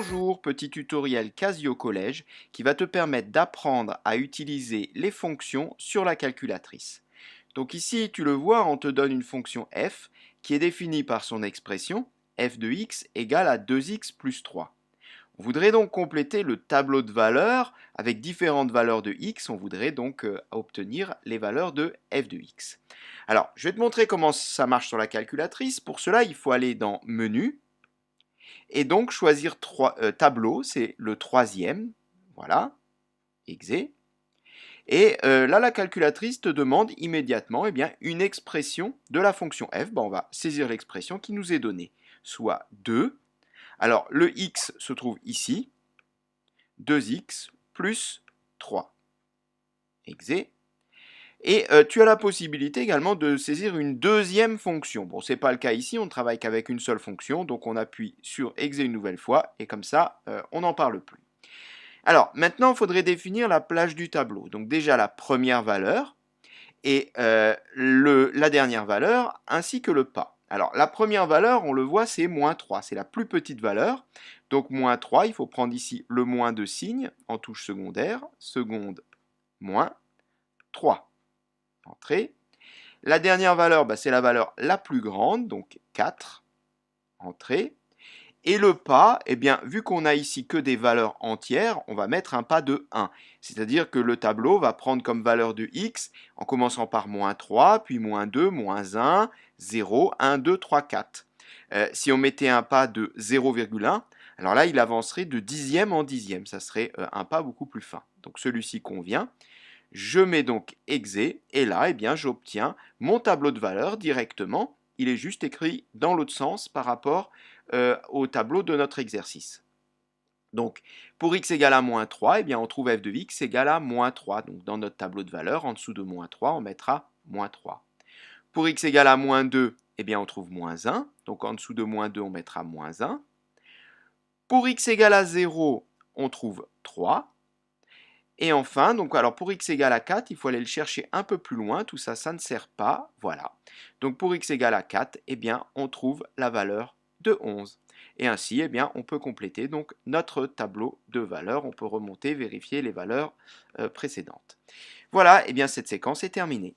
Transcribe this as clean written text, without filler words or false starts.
Bonjour, petit tutoriel Casio Collège qui va te permettre d'apprendre à utiliser les fonctions sur la calculatrice. Donc ici, tu le vois, on te donne une fonction f qui est définie par son expression f de x égale à 2x plus 3. On voudrait donc compléter le tableau de valeurs avec différentes valeurs de x. On voudrait donc obtenir les valeurs de f de x. Alors, je vais te montrer comment ça marche sur la calculatrice. Pour cela, il faut aller dans Menu et donc choisir tableau, c'est le troisième. Voilà, exe. Et là, la calculatrice te demande immédiatement une expression de la fonction f. On va saisir l'expression qui nous est donnée, soit 2. Alors, le x se trouve ici, 2x plus 3. Exe. Et tu as la possibilité également de saisir une deuxième fonction. Bon, ce n'est pas le cas ici, on ne travaille qu'avec une seule fonction, donc on appuie sur exe une nouvelle fois, et comme ça, on n'en parle plus. Alors, maintenant, il faudrait définir la plage du tableau. Donc déjà la première valeur, et la dernière valeur, ainsi que le pas. Alors, la première valeur, on le voit, c'est moins 3, c'est la plus petite valeur. Donc, moins 3, il faut prendre ici le moins de signe en touche secondaire, seconde, moins 3. Entrée. La dernière valeur, c'est la valeur la plus grande, donc 4. Entrée. Et le pas, vu qu'on a ici que des valeurs entières, on va mettre un pas de 1. C'est-à-dire que le tableau va prendre comme valeur de x, en commençant par moins 3, puis moins 2, moins 1, 0, 1, 2, 3, 4. Si on mettait un pas de 0,1, alors là, il avancerait de dixième en dixième. Ça serait un pas beaucoup plus fin. Donc celui-ci convient. Je mets donc exe, et là, j'obtiens mon tableau de valeurs directement. Il est juste écrit dans l'autre sens par rapport au tableau de notre exercice. Donc, pour x égale à moins 3, on trouve f de x égale à moins 3. Donc, dans notre tableau de valeurs, en dessous de moins 3, on mettra moins 3. Pour x égale à moins 2, on trouve moins 1. Donc, en dessous de moins 2, on mettra moins 1. Pour x égale à 0, on trouve 3. Et enfin, alors pour x égale à 4, il faut aller le chercher un peu plus loin. Tout ça, ça ne sert pas. Voilà. Donc pour x égale à 4, on trouve la valeur de 11. Et ainsi, on peut compléter donc notre tableau de valeurs. On peut remonter, vérifier les valeurs précédentes. Voilà, cette séquence est terminée.